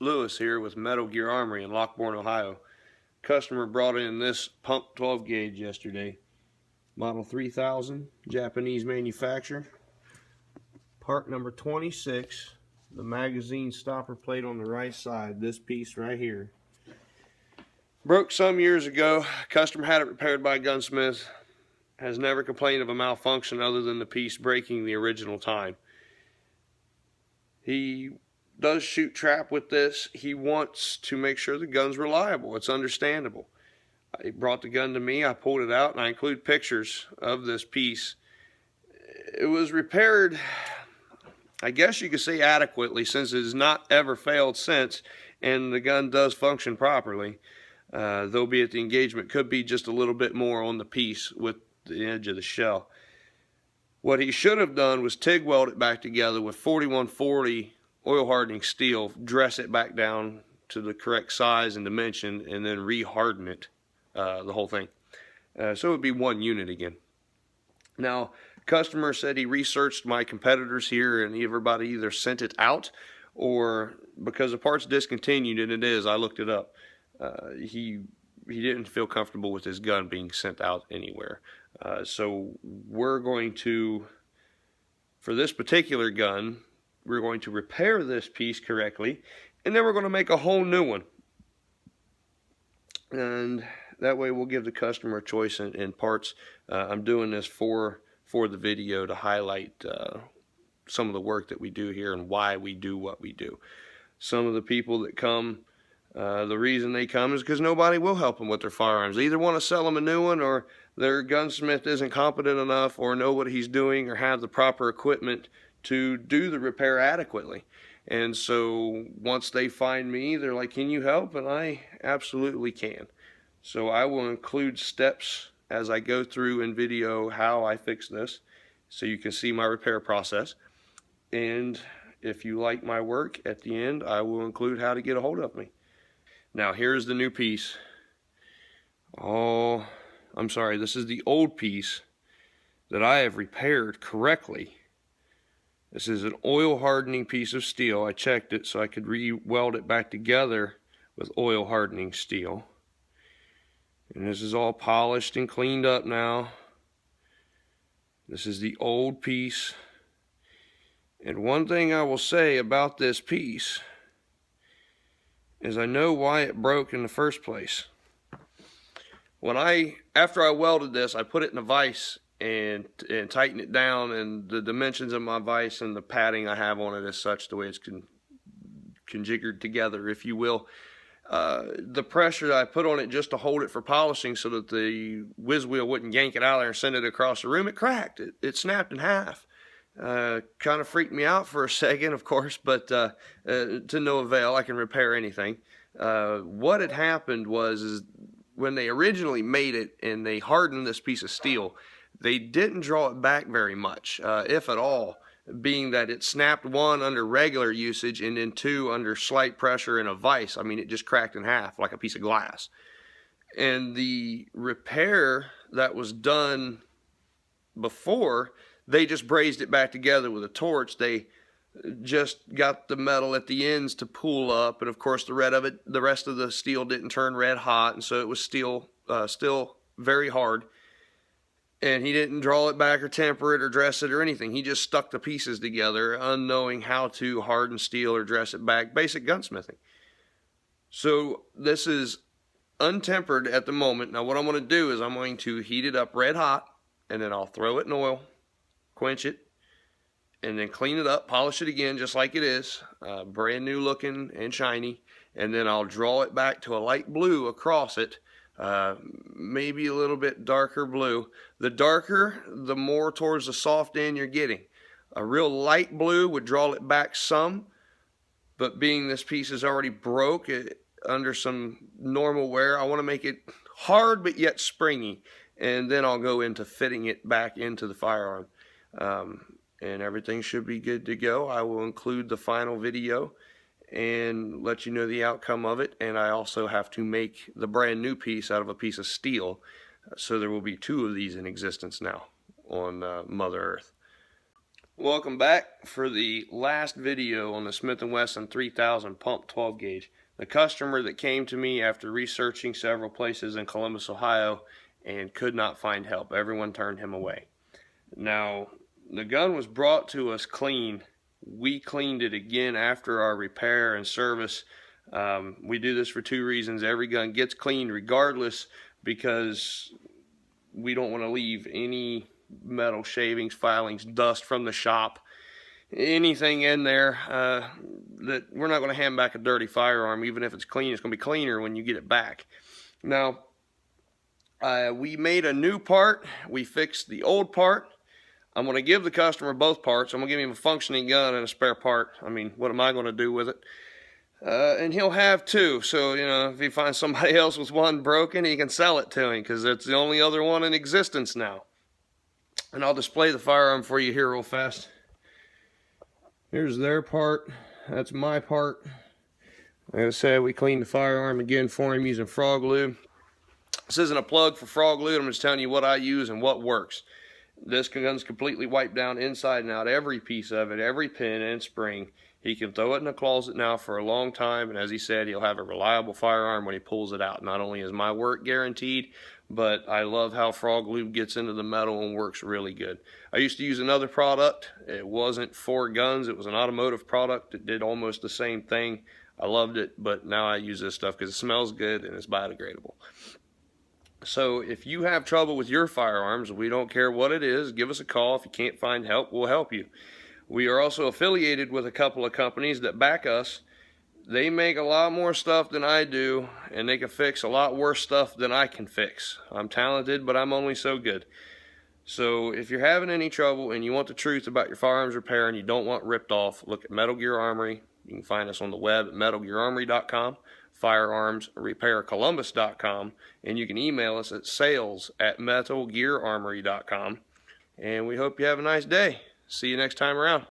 Lewis here with Metal Gear Armory in Lockbourne, Ohio. Customer brought in this pump 12 gauge yesterday. Model 3000, Japanese manufacturer. Part number 26, the magazine stopper plate on the right side, this piece right here. Broke some years ago. Customer had it repaired by a gunsmith. Has never complained of a malfunction other than the piece breaking the original time. He does shoot trap with this. He wants to make sure the gun's reliable. It's understandable. He brought the gun to me. I pulled it out and I include pictures of this piece. It was repaired, I guess you could say, adequately, since it has not ever failed since, and the gun does function properly. Though be it the engagement could be just a little bit more on the piece with the edge of the shell. What he should have done was TIG weld it back together with 4140 oil hardening steel, dress it back down to the correct size and dimension, and then re-harden it, the whole thing. So it would be one unit again. Now, customer said he researched my competitors here and everybody either sent it out or, because the part's discontinued, and it is, I looked it up, he didn't feel comfortable with his gun being sent out anywhere. So we're going to, for this particular gun, we're going to repair this piece correctly, and then we're going to make a whole new one. And that way we'll give the customer a choice in parts. I'm doing this for the video to highlight some of the work that we do here and why we do what we do. Some of the people that come, the reason they come is because nobody will help them with their firearms. They either want to sell them a new one, or their gunsmith isn't competent enough or know what he's doing or have the proper equipment to do the repair adequately. And so once they find me, they're like, can you help? And I absolutely can. So I will include steps as I go through in video how I fix this, so you can see my repair process. And if you like my work, at the end I will include how to get a hold of me. Now here's the new piece. Oh, I'm sorry, this is the old piece that I have repaired correctly. This is an oil hardening piece of steel. I checked it so I could re-weld it back together with oil hardening steel. And this is all polished and cleaned up now. This is the old piece. And one thing I will say about this piece is I know why it broke in the first place. After I welded this, I put it in a vise and tightened it down, and the dimensions of my vise and the padding I have on it is such, the way it's conjigured together, if you will. The pressure that I put on it just to hold it for polishing so that the whiz wheel wouldn't yank it out of there and send it across the room, it cracked. It snapped in half. Kind of freaked me out for a second, of course, but to no avail. I can repair anything. What had happened is when they originally made it and they hardened this piece of steel, they didn't draw it back very much, if at all, being that it snapped, one, under regular usage, and then two, under slight pressure in a vise. I mean, it just cracked in half like a piece of glass. And the repair that was done before, they just brazed it back together with a torch. They just got the metal at the ends to pull up, and of course the rest of the steel didn't turn red hot, and so it was still very hard. And he didn't draw it back or temper it or dress it or anything. He just stuck the pieces together, unknowing how to harden steel or dress it back. Basic gunsmithing. So this is untempered at the moment. Now what I'm going to do is I'm going to heat it up red hot, and then I'll throw it in oil, quench it, and then clean it up, polish it again just like it is, brand new looking and shiny. And then I'll draw it back to a light blue across it. Maybe a little bit darker blue. The darker, the more towards the soft end you're getting. A real light blue would draw it back some, but being this piece is already broke under some normal wear, I want to make it hard but yet springy, and then I'll go into fitting it back into the firearm, and everything should be good to go. I will include the final video and let you know the outcome of it. And I also have to make the brand new piece out of a piece of steel, so there will be two of these in existence now on Mother Earth. Welcome back for the last video on the Smith & Wesson 3000 pump 12 gauge. The customer that came to me after researching several places in Columbus, Ohio and could not find help. Everyone turned him away. Now, the gun was brought to us clean. We cleaned it again after our repair and service. We do this for two reasons. Every gun gets cleaned regardless, because we don't want to leave any metal shavings, filings, dust from the shop, anything in there that we're not going to hand back a dirty firearm. Even if it's clean, it's going to be cleaner when you get it back. Now, we made a new part. We fixed the old part. I'm going to give the customer both parts. I'm going to give him a functioning gun and a spare part. I mean, what am I going to do with it? And he'll have two. So, you know, if he finds somebody else with one broken, he can sell it to him, because it's the only other one in existence now. And I'll display the firearm for you here real fast. Here's their part. That's my part. Like I said, we cleaned the firearm again for him using frog lube. This isn't a plug for frog lube. I'm just telling you what I use and what works. This gun's completely wiped down inside and out, every piece of it, every pin and spring. He can throw it in the closet now for a long time, and as he said, he'll have a reliable firearm when he pulls it out. Not only is my work guaranteed, but I love how frog lube gets into the metal and works really good. I used to use another product. It wasn't for guns. It was an automotive product. It did almost the same thing. I loved it, but now I use this stuff because it smells good and it's biodegradable. So if you have trouble with your firearms, we don't care what it is, give us a call. If you can't find help, we'll help you. We are also affiliated with a couple of companies that back us. They make a lot more stuff than I do, and they can fix a lot worse stuff than I can fix. I'm talented, but I'm only so good. So if you're having any trouble and you want the truth about your firearms repair and you don't want ripped off, look at Metal Gear Armory. You can find us on the web at metalgeararmory.com, firearmsrepaircolumbus.com, and you can email us at sales@metalgeararmory.com. And we hope you have a nice day. See you next time around.